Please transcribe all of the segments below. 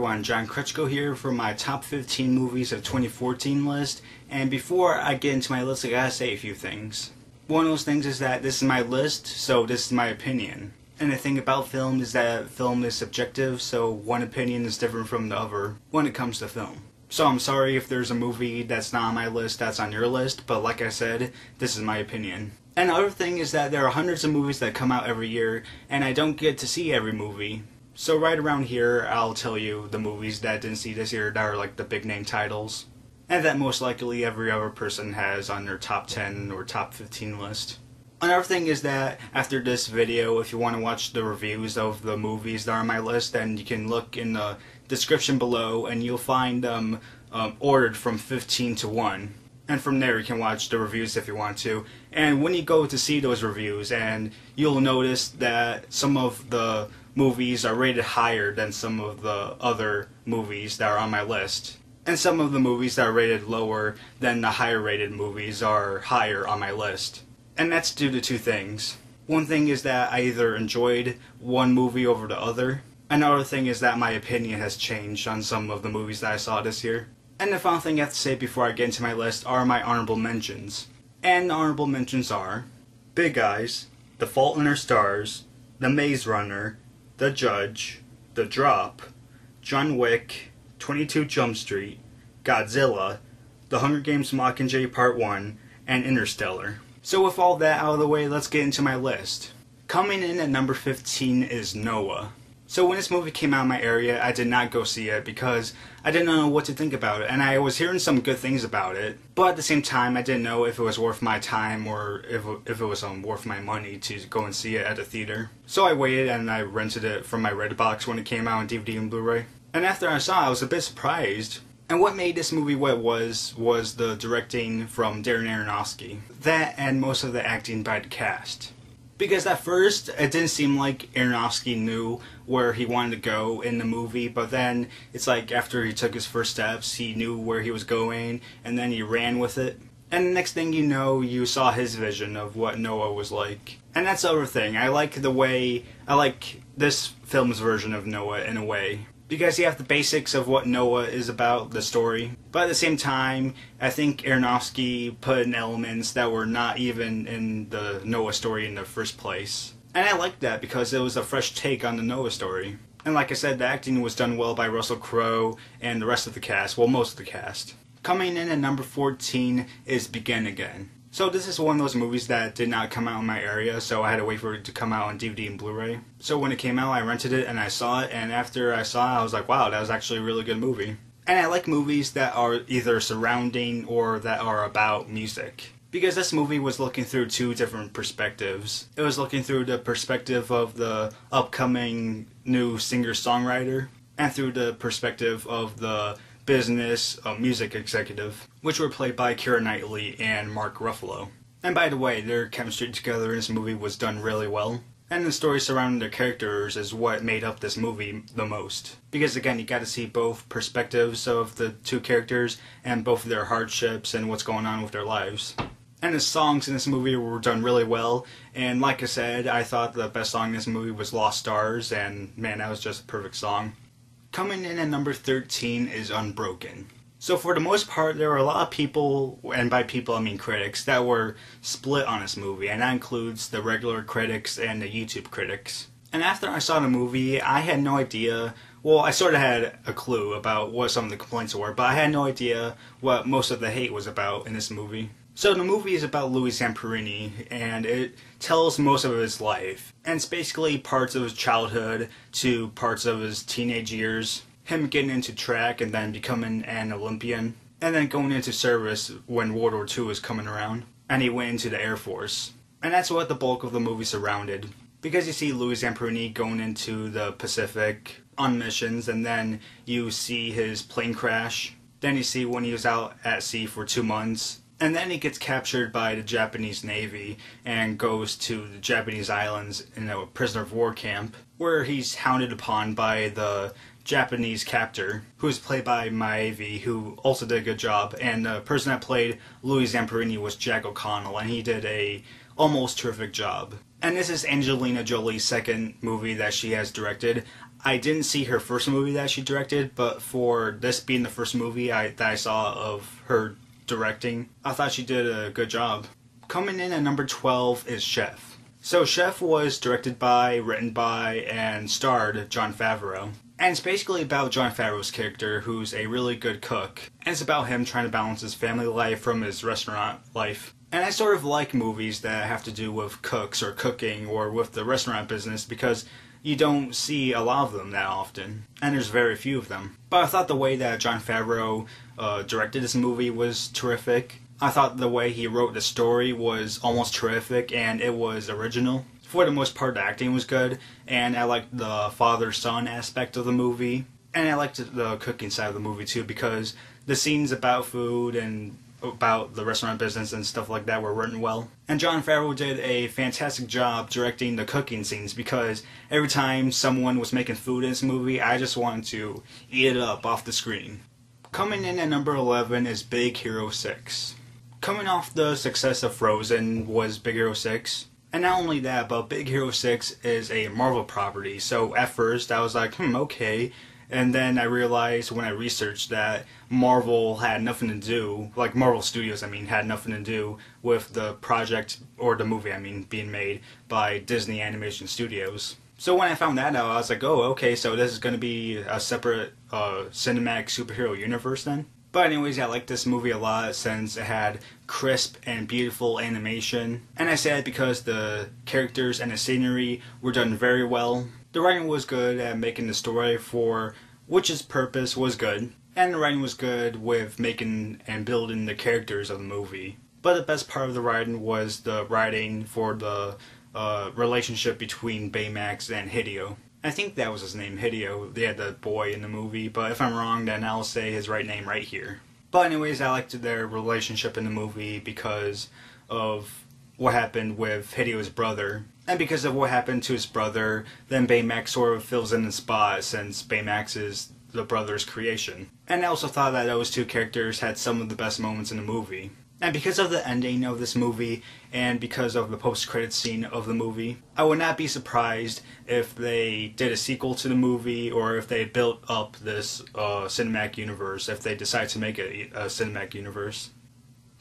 everyone, John Kreczko here for my top 15 movies of 2014 list, and before I get into my list I gotta say a few things. One of those things is that this is my list, so this is my opinion. And the thing about film is that film is subjective, so one opinion is different from the other when it comes to film. So I'm sorry if there's a movie that's not on my list that's on your list, but like I said, this is my opinion. And the other thing is that there are hundreds of movies that come out every year, and I don't get to see every movie. So right around here, I'll tell you the movies that I didn't see this year that are like the big name titles. And that most likely every other person has on their top 10 or top 15 list. Another thing is that after this video, if you want to watch the reviews of the movies that are on my list, then you can look in the description below and you'll find them ordered from 15 to 1. And from there you can watch the reviews if you want to. And when you go to see those reviews, and you'll notice that some of the movies are rated higher than some of the other movies that are on my list. And some of the movies that are rated lower than the higher rated movies are higher on my list. And that's due to two things. One thing is that I either enjoyed one movie over the other. Another thing is that my opinion has changed on some of the movies that I saw this year. And the final thing I have to say before I get into my list are my honorable mentions. And the honorable mentions are Big Eyes, The Fault in Our Stars, The Maze Runner, The Judge, The Drop, John Wick, 22 Jump Street, Godzilla, The Hunger Games Mockingjay Part 1, and Interstellar. So with all that out of the way, let's get into my list. Coming in at number 15 is Noah. So when this movie came out in my area, I did not go see it because I didn't know what to think about it, and I was hearing some good things about it, but at the same time I didn't know if it was worth my time or if it was worth my money to go and see it at the theater. So I waited and I rented it from my Redbox when it came out on DVD and Blu-ray. And after I saw it, I was a bit surprised. And what made this movie what it was the directing from Darren Aronofsky. That and most of the acting by the cast. Because at first, it didn't seem like Aronofsky knew where he wanted to go in the movie, but then it's like after he took his first steps, he knew where he was going, and then he ran with it. And the next thing you know, you saw his vision of what Noah was like. And that's the other thing, I like this film's version of Noah in a way. Because you have the basics of what Noah is about, the story. But at the same time, I think Aronofsky put in elements that were not even in the Noah story in the first place. And I liked that because it was a fresh take on the Noah story. And like I said, the acting was done well by Russell Crowe and the rest of the cast, well, most of the cast. Coming in at number 14 is Begin Again. So this is one of those movies that did not come out in my area, so I had to wait for it to come out on DVD and Blu-ray. So when it came out, I rented it and I saw it, and after I saw it, I was like, wow, that was actually a really good movie. And I like movies that are either surrounding or that are about music. Because this movie was looking through two different perspectives. It was looking through the perspective of the upcoming new singer-songwriter, and through the perspective of the business music executive, which were played by Keira Knightley and Mark Ruffalo. And by the way, their chemistry together in this movie was done really well. And the story surrounding their characters is what made up this movie the most. Because again, you got to see both perspectives of the two characters and both of their hardships and what's going on with their lives. And the songs in this movie were done really well, and like I said, I thought the best song in this movie was Lost Stars, and man, that was just a perfect song. Coming in at number 13 is Unbroken. So for the most part, there were a lot of people, and by people I mean critics, that were split on this movie, and that includes the regular critics and the YouTube critics. And after I saw the movie, I had no idea, well, I sort of had a clue about what some of the complaints were, but I had no idea what most of the hate was about in this movie. So the movie is about Louis Zamperini, and it tells most of his life. And it's basically parts of his childhood to parts of his teenage years. Him getting into track and then becoming an Olympian. And then going into service when World War II was coming around. And he went into the Air Force. And that's what the bulk of the movie surrounded. Because you see Louis Zamperini going into the Pacific on missions, and then you see his plane crash. Then you see when he was out at sea for 2 months. And then he gets captured by the Japanese Navy and goes to the Japanese islands in a prisoner of war camp, where he's hounded upon by the Japanese captor, who is played by Maeve, who also did a good job. And the person that played Louis Zamperini was Jack O'Connell, and he did a almost terrific job. And this is Angelina Jolie's second movie that she has directed. I didn't see her first movie that she directed, but for this being the first movie that I saw of her directing, I thought she did a good job. Coming in at number 12 is Chef. So Chef was directed by, written by, and starred Jon Favreau. And it's basically about Jon Favreau's character, who's a really good cook. And it's about him trying to balance his family life from his restaurant life. And I sort of like movies that have to do with cooks or cooking or with the restaurant business because you don't see a lot of them that often. And there's very few of them. But I thought the way that Jon Favreau directed this movie was terrific. I thought the way he wrote the story was almost terrific and it was original. For the most part, the acting was good, and I liked the father-son aspect of the movie. And I liked the cooking side of the movie too, because the scenes about food and about the restaurant business and stuff like that were written well. And Jon Favreau did a fantastic job directing the cooking scenes, because every time someone was making food in this movie, I just wanted to eat it up off the screen. Coming in at number 11 is Big Hero 6. Coming off the success of Frozen was Big Hero 6. And not only that, but Big Hero 6 is a Marvel property, so at first I was like, okay. And then I realized when I researched that Marvel had nothing to do, like Marvel Studios, had nothing to do with the project, or the movie, being made by Disney Animation Studios. So when I found that out, I was like, oh, okay, so this is going to be a separate cinematic superhero universe then? But anyways, I liked this movie a lot since it had crisp and beautiful animation. And I say that because the characters and the scenery were done very well. The writing was good at making the story for which its purpose was good. And the writing was good with making and building the characters of the movie. But the best part of the writing was the writing for the relationship between Baymax and Hideo. I think that was his name, Hideo. They had the boy in the movie, but if I'm wrong, then I'll say his right name right here. But anyways, I liked their relationship in the movie because of what happened with Hideo's brother. And because of what happened to his brother, then Baymax sort of fills in the spot since Baymax is the brother's creation. And I also thought that those two characters had some of the best moments in the movie. And because of the ending of this movie, and because of the post-credits scene of the movie, I would not be surprised if they did a sequel to the movie, or if they built up this cinematic universe, if they decide to make it a cinematic universe.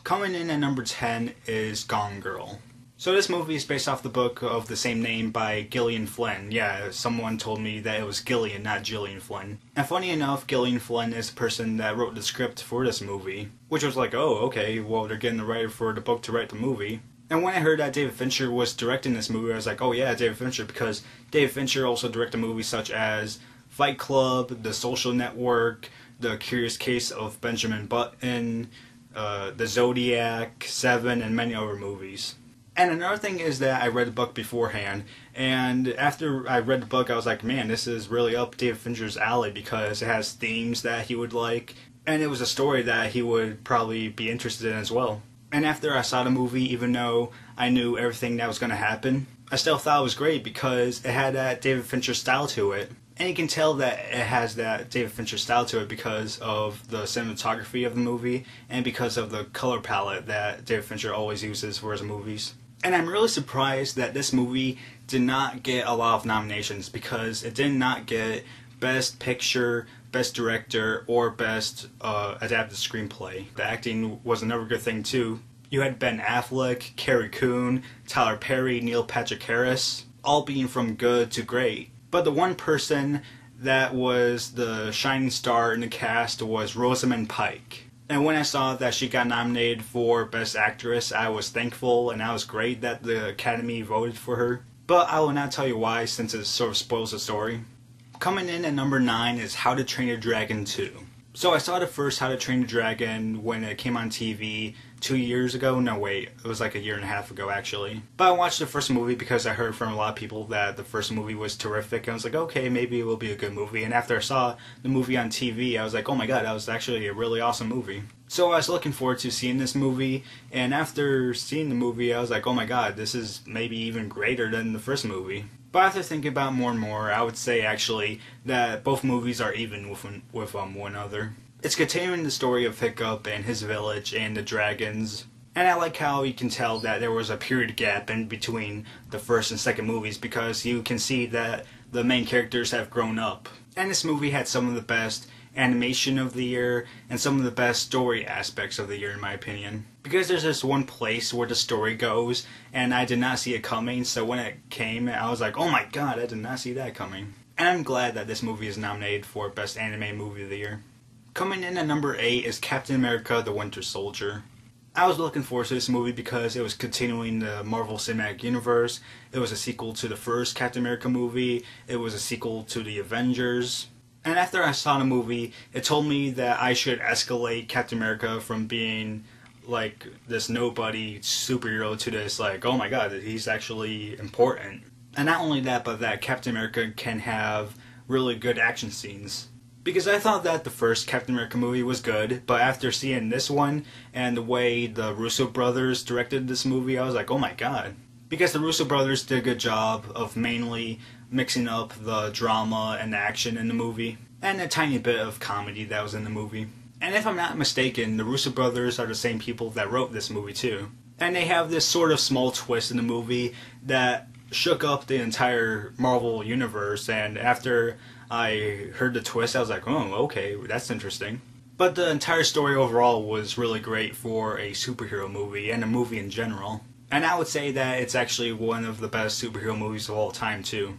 Coming in at number 10 is Gone Girl. So this movie is based off the book of the same name by Gillian Flynn. Yeah, someone told me that it was Gillian, not Gillian Flynn. And funny enough, Gillian Flynn is the person that wrote the script for this movie. Which was like, oh, okay, well, they're getting the writer for the book to write the movie. And when I heard that David Fincher was directing this movie, I was like, oh yeah, David Fincher, because David Fincher also directed movies such as Fight Club, The Social Network, The Curious Case of Benjamin Button, The Zodiac, Seven, and many other movies. And another thing is that I read the book beforehand, and after I read the book, I was like, man, this is really up David Fincher's alley because it has themes that he would like, and it was a story that he would probably be interested in as well. And after I saw the movie, even though I knew everything that was going to happen, I still thought it was great because it had that David Fincher style to it. And you can tell that it has that David Fincher style to it because of the cinematography of the movie and because of the color palette that David Fincher always uses for his movies. And I'm really surprised that this movie did not get a lot of nominations because it did not get Best Picture, Best Director, or Best Adapted Screenplay. The acting was another good thing too. You had Ben Affleck, Carrie Coon, Tyler Perry, Neil Patrick Harris, all being from good to great. But the one person that was the shining star in the cast was Rosamund Pike. And when I saw that she got nominated for Best Actress, I was thankful, and I was great that the Academy voted for her. But I will not tell you why, since it sort of spoils the story. Coming in at number 9 is How to Train Your Dragon 2. So I saw the first How to Train Your Dragon when it came on TV 2 years ago. No, wait, it was like a year and a half ago, actually. But I watched the first movie because I heard from a lot of people that the first movie was terrific. And I was like, okay, maybe it will be a good movie. And after I saw the movie on TV, I was like, oh my god, that was actually a really awesome movie. So I was looking forward to seeing this movie. And after seeing the movie, I was like, oh my god, this is maybe even greater than the first movie. But after thinking about it more and more, I would say actually that both movies are even with one another. It's continuing the story of Hiccup and his village and the dragons. And I like how you can tell that there was a period gap in between the first and second movies because you can see that the main characters have grown up. And this movie had some of the best animation of the year and some of the best story aspects of the year in my opinion. Because there's this one place where the story goes and I did not see it coming, so when it came I was like, oh my god, I did not see that coming. And I'm glad that this movie is nominated for Best Anime Movie of the Year. Coming in at number 8 is Captain America the Winter Soldier. I was looking forward to this movie because it was continuing the Marvel Cinematic Universe. It was a sequel to the first Captain America movie. It was a sequel to the Avengers. And after I saw the movie, it told me that I should escalate Captain America from being like this nobody superhero to this like, oh my god, he's actually important. And not only that, but that Captain America can have really good action scenes. Because I thought that the first Captain America movie was good, but after seeing this one and the way the Russo brothers directed this movie, I was like, oh my god. Because the Russo brothers did a good job of mainly mixing up the drama and the action in the movie, and a tiny bit of comedy that was in the movie. And if I'm not mistaken, the Russo brothers are the same people that wrote this movie too. And they have this sort of small twist in the movie that shook up the entire Marvel universe, and after I heard the twist, I was like, oh, okay, that's interesting. But the entire story overall was really great for a superhero movie, and a movie in general. And I would say that it's actually one of the best superhero movies of all time, too.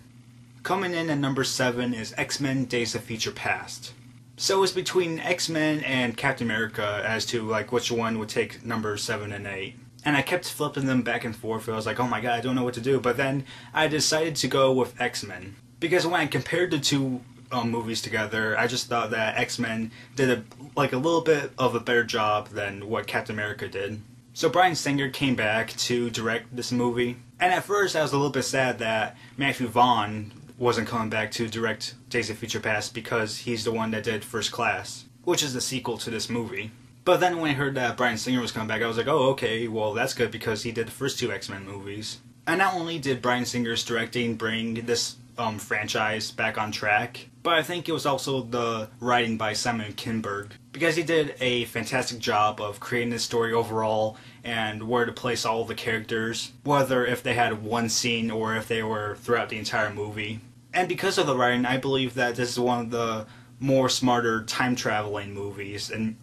Coming in at number 7 is X-Men Days of Future Past. So it's between X-Men and Captain America as to like which one would take number 7 and 8. And I kept flipping them back and forth. I was like, oh my god, I don't know what to do. But then I decided to go with X-Men. Because when I compared the two movies together, I just thought that X-Men did a little bit of a better job than what Captain America did. So Bryan Singer came back to direct this movie. And at first I was a little bit sad that Matthew Vaughn wasn't coming back to direct Days of Future Past because he's the one that did First Class, which is the sequel to this movie. But then when I heard that Bryan Singer was coming back, I was like, oh, okay, well, that's good because he did the first two X-Men movies. And not only did Bryan Singer's directing bring this franchise back on track, but I think it was also the writing by Simon Kinberg, because he did a fantastic job of creating this story overall and where to place all the characters, whether if they had one scene or if they were throughout the entire movie. And because of the writing, I believe that this is one of the more smarter time-traveling movies in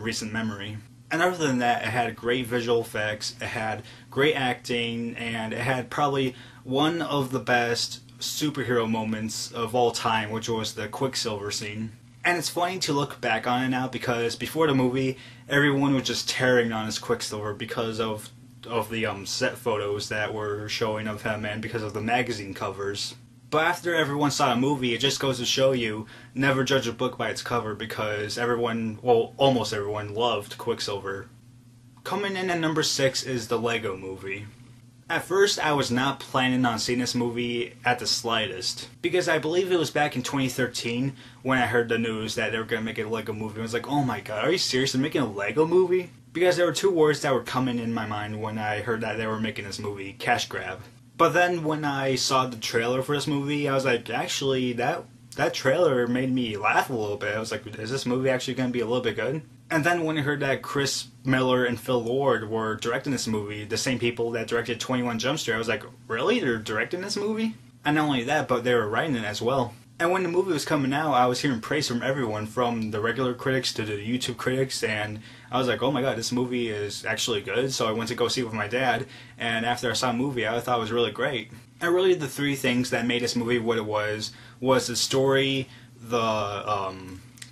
recent memory. And other than that, it had great visual effects, it had great acting, and it had probably one of the best superhero moments of all time, which was the Quicksilver scene. And it's funny to look back on it now because before the movie, everyone was just tearing on his Quicksilver because of the set photos that were showing of him and because of the magazine covers. But after everyone saw the movie, it just goes to show you, never judge a book by its cover because everyone, well, almost everyone loved Quicksilver. Coming in at number 6 is the Lego Movie. At first, I was not planning on seeing this movie at the slightest, because I believe it was back in 2013 when I heard the news that they were going to make a Lego movie. I was like, oh my god, are you serious? They're making a Lego movie? Because there were two words that were coming in my mind when I heard that they were making this movie: cash grab. But then when I saw the trailer for this movie, I was like, actually, that trailer made me laugh a little bit. I was like, is this movie actually going to be a little bit good? And then when I heard that Chris Miller and Phil Lord were directing this movie, the same people that directed 21 Jump Street, I was like, really? They're directing this movie? And not only that, but they were writing it as well. And when the movie was coming out, I was hearing praise from everyone, from the regular critics to the YouTube critics, and I was like, oh my god, this movie is actually good. So I went to go see it with my dad, and after I saw the movie, I thought it was really great. And really the three things that made this movie what it was the story, the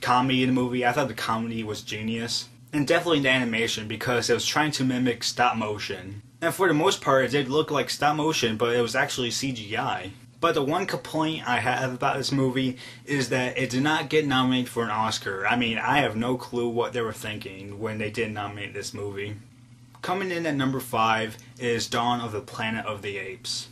comedy in the movie. I thought the comedy was genius. And definitely the animation, because it was trying to mimic stop motion. And for the most part, it did look like stop motion, but it was actually CGI. But the one complaint I have about this movie is that it did not get nominated for an Oscar. I mean, I have no clue what they were thinking when they did nominate this movie. Coming in at number 5 is Dawn of the Planet of the Apes.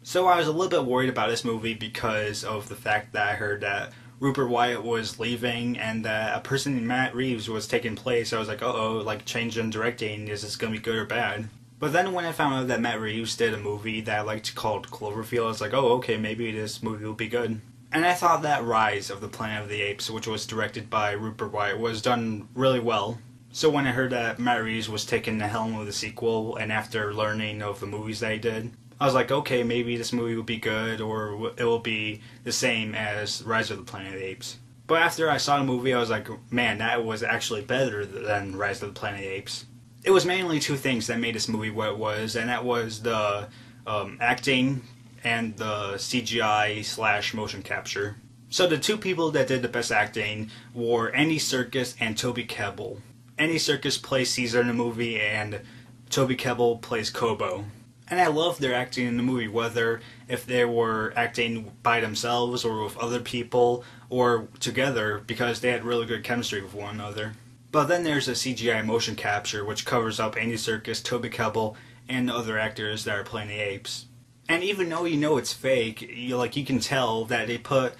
So I was a little bit worried about this movie because of the fact that I heard that Rupert Wyatt was leaving and that a person named Matt Reeves was taking place. I was like, uh-oh, like change in directing, is this going to be good or bad? But then when I found out that Matt Reeves did a movie that I liked called Cloverfield, I was like, oh, okay, maybe this movie will be good. And I thought that Rise of the Planet of the Apes, which was directed by Rupert Wyatt, was done really well. So when I heard that Matt Reeves was taking the helm of the sequel, and after learning of the movies that he did, I was like, okay, maybe this movie will be good, or it will be the same as Rise of the Planet of the Apes. But after I saw the movie, I was like, man, that was actually better than Rise of the Planet of the Apes. It was mainly two things that made this movie what it was, and that was the acting and the CGI / motion capture. So the two people that did the best acting were Andy Serkis and Toby Kebbell. Andy Serkis plays Caesar in the movie, and Toby Kebbell plays Kobo. And I loved their acting in the movie, whether if they were acting by themselves or with other people or together, because they had really good chemistry with one another. But then there's a CGI motion capture, which covers up Andy Serkis, Toby Kebbell, and the other actors that are playing the apes. And even though you know it's fake, you can tell that they put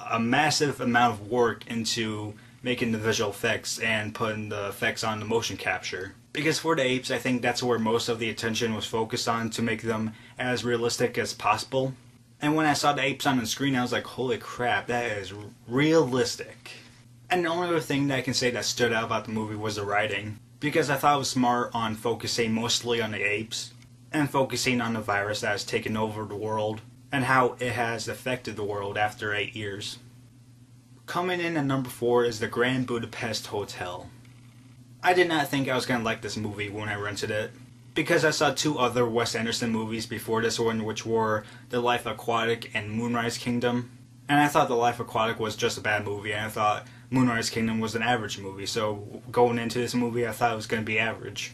a massive amount of work into making the visual effects and putting the effects on the motion capture. Because for the apes, I think that's where most of the attention was focused on, to make them as realistic as possible. And when I saw the apes on the screen, I was like, holy crap, that is realistic. And the only other thing that I can say that stood out about the movie was the writing. Because I thought it was smart on focusing mostly on the apes, and focusing on the virus that has taken over the world, and how it has affected the world after 8 years. Coming in at number 4 is the Grand Budapest Hotel. I did not think I was going to like this movie when I rented it, because I saw 2 other Wes Anderson movies before this one, which were The Life Aquatic and Moonrise Kingdom. And I thought The Life Aquatic was just a bad movie, and I thought Moonrise Kingdom was an average movie, so going into this movie I thought it was going to be average.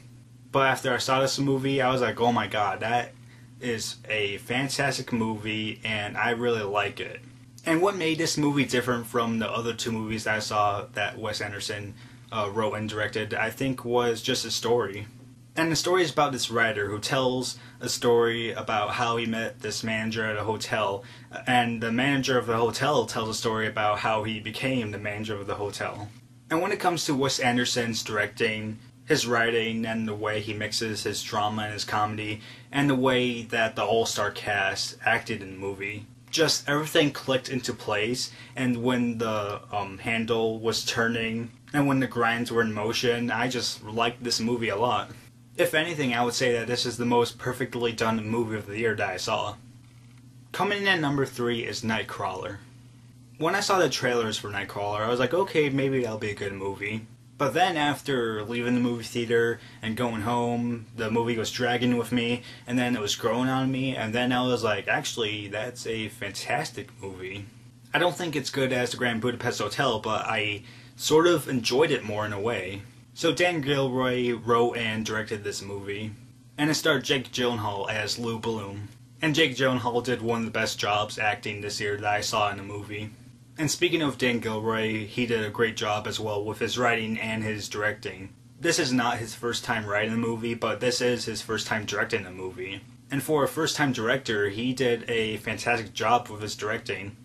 But after I saw this movie, I was like, oh my god, that is a fantastic movie, and I really like it. And what made this movie different from the other 2 movies that I saw that Wes Anderson wrote and directed, I think, was just a story. And the story is about this writer who tells a story about how he met this manager at a hotel, and the manager of the hotel tells a story about how he became the manager of the hotel. And when it comes to Wes Anderson's directing, his writing, and the way he mixes his drama and his comedy, and the way that the all-star cast acted in the movie, just everything clicked into place. And when the handle was turning, and when the grinds were in motion, I just liked this movie a lot. If anything, I would say that this is the most perfectly done movie of the year that I saw. Coming in at number 3 is Nightcrawler. When I saw the trailers for Nightcrawler, I was like, okay, maybe that'll be a good movie. But then after leaving the movie theater and going home, the movie was dragging with me, and then it was growing on me, and then I was like, actually, that's a fantastic movie. I don't think it's good as the Grand Budapest Hotel, but I sort of enjoyed it more in a way. So Dan Gilroy wrote and directed this movie, and it starred Jake Gyllenhaal as Lou Bloom. And Jake Gyllenhaal did one of the best jobs acting this year that I saw in a movie. And speaking of Dan Gilroy, he did a great job as well with his writing and his directing. This is not his first time writing a movie, but this is his first time directing a movie. And for a first-time director, he did a fantastic job with his directing.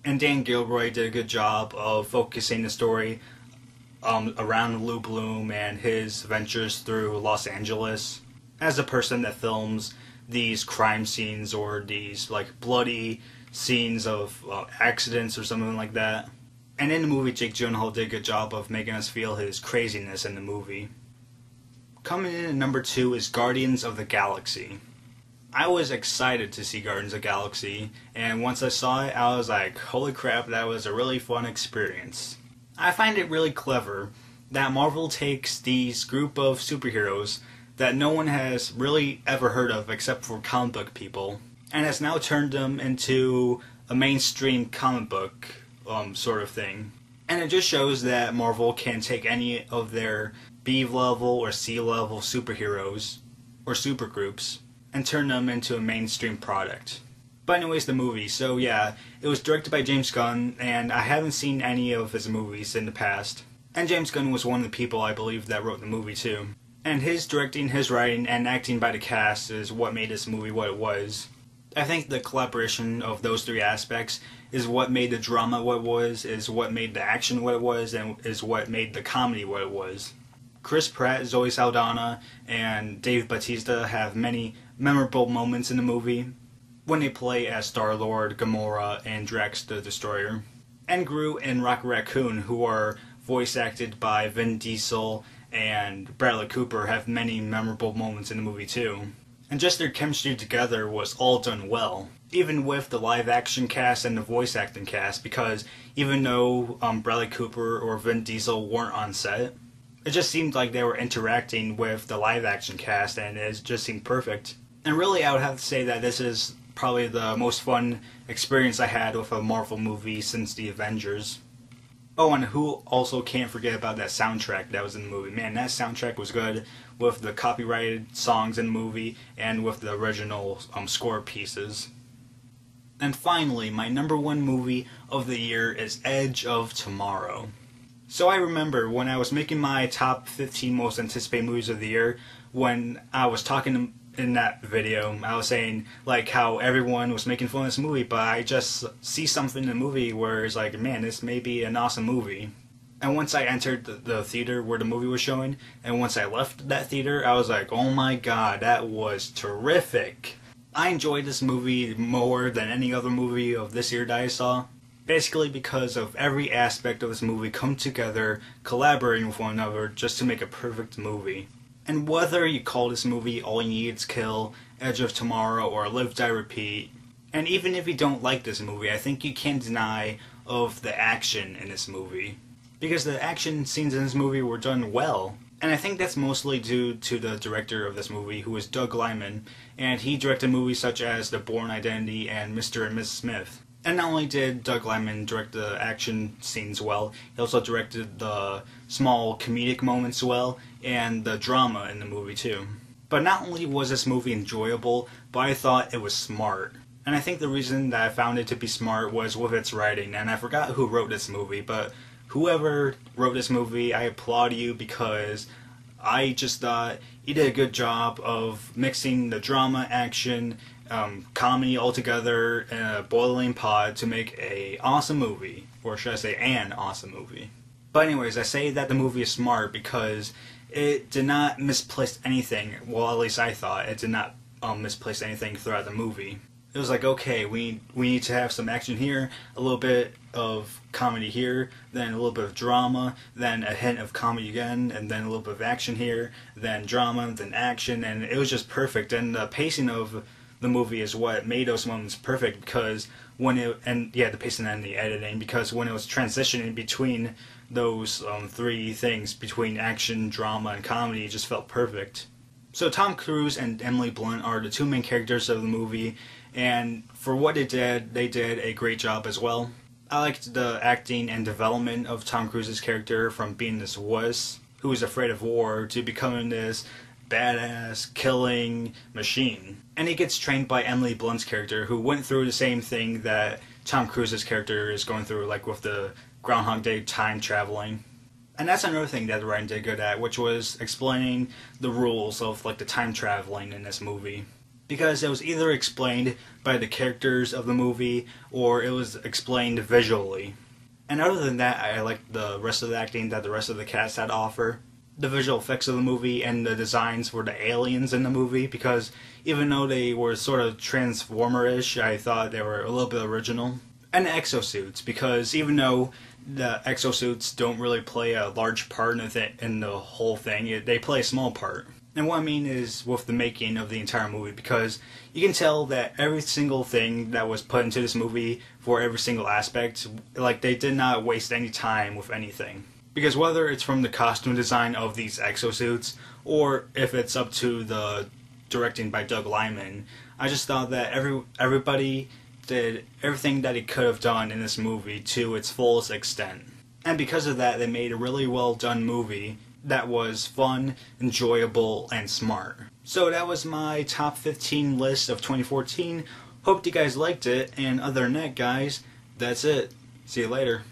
And Dan Gilroy did a good job of focusing the story around Lou Bloom and his ventures through Los Angeles as a person that films these crime scenes or these bloody scenes of accidents or something like that. And in the movie, Jake Gyllenhaal did a good job of making us feel his craziness in the movie. Coming in at number 2 is Guardians of the Galaxy. I was excited to see Guardians of the Galaxy, and once I saw it, I was like, holy crap, that was a really fun experience. I find it really clever that Marvel takes these group of superheroes that no one has really ever heard of except for comic book people, and has now turned them into a mainstream comic book sort of thing. And it just shows that Marvel can take any of their B-level or C-level superheroes or supergroups and turn them into a mainstream product. But anyways, the movie. So yeah, it was directed by James Gunn, and I haven't seen any of his movies in the past. And James Gunn was one of the people, I believe, that wrote the movie too. And his directing, his writing, and acting by the cast is what made this movie what it was. I think the collaboration of those 3 aspects is what made the drama what it was, is what made the action what it was, and is what made the comedy what it was. Chris Pratt, Zoe Saldana, and Dave Bautista have many memorable moments in the movie when they play as Star-Lord, Gamora, and Drax the Destroyer. And Groot and Rocket Raccoon, who are voice acted by Vin Diesel and Bradley Cooper, have many memorable moments in the movie too. And just their chemistry together was all done well. Even with the live action cast and the voice acting cast, because even though Bradley Cooper or Vin Diesel weren't on set, it just seemed like they were interacting with the live action cast, and it just seemed perfect. And really, I would have to say that this is probably the most fun experience I had with a Marvel movie since the Avengers. Oh, and who also can't forget about that soundtrack that was in the movie. Man, that soundtrack was good, with the copyrighted songs in the movie and with the original score pieces. And finally, my #1 movie of the year is Edge of Tomorrow. So I remember when I was making my top 15 most anticipated movies of the year, when I was talking in that video, I was saying like how everyone was making fun of this movie, but I just see something in the movie where it's like, man, this may be an awesome movie. And once I entered the theater where the movie was showing, and once I left that theater, I was like, oh my god, that was terrific. I enjoyed this movie more than any other movie of this year that I saw. Basically because of every aspect of this movie come together, collaborating with one another just to make a perfect movie. And whether you call this movie All You Need Is Kill, Edge of Tomorrow, or Live, Die, Repeat, and even if you don't like this movie, I think you can't deny of the action in this movie. Because the action scenes in this movie were done well. And I think that's mostly due to the director of this movie, who is Doug Liman, and he directed movies such as The Bourne Identity and Mr. and Mrs. Smith. And not only did Doug Liman direct the action scenes well, he also directed the small comedic moments well, and the drama in the movie too. But not only was this movie enjoyable, but I thought it was smart. And I think the reason that I found it to be smart was with its writing, and I forgot who wrote this movie, but whoever wrote this movie, I applaud you, because I just thought you did a good job of mixing the drama, action, comedy all together in a boiling pot to make a awesome movie, or should I say an awesome movie. But anyways, I say that the movie is smart because it did not misplace anything. Well, at least I thought it did not misplace anything throughout the movie. It was like, okay, we need to have some action here, a little bit of comedy here, then a little bit of drama, then a hint of comedy again, and then a little bit of action here, then drama, then action, and it was just perfect. And the pacing of the movie is what made those moments perfect, because the pacing and the editing, because when it was transitioning between those three things, between action, drama, and comedy, it just felt perfect. So Tom Cruise and Emily Blunt are the two main characters of the movie, and for what they did a great job as well. I liked the acting and development of Tom Cruise's character, from being this wuss who is afraid of war to becoming this badass killing machine. And he gets trained by Emily Blunt's character, who went through the same thing that Tom Cruise's character is going through, like with the Groundhog Day time traveling. And that's another thing that the writing did good at, which was explaining the rules of like the time traveling in this movie. Because it was either explained by the characters of the movie, or it was explained visually. And other than that, I liked the rest of the acting that the rest of the cast had to offer. The visual effects of the movie and the designs for the aliens in the movie, because even though they were sort of Transformer-ish, I thought they were a little bit original. And the exosuits, because even though the exosuits don't really play a large part in the whole thing, they play a small part. And what I mean is with the making of the entire movie, because you can tell that every single thing that was put into this movie for every single aspect, like they did not waste any time with anything. Because whether it's from the costume design of these exosuits, or if it's up to the directing by Doug Liman, I just thought that everybody did everything that he could have done in this movie to its fullest extent. And because of that, they made a really well done movie that was fun, enjoyable, and smart. So that was my top 15 list of 2014. Hope you guys liked it, and other than that, guys, that's it. See you later.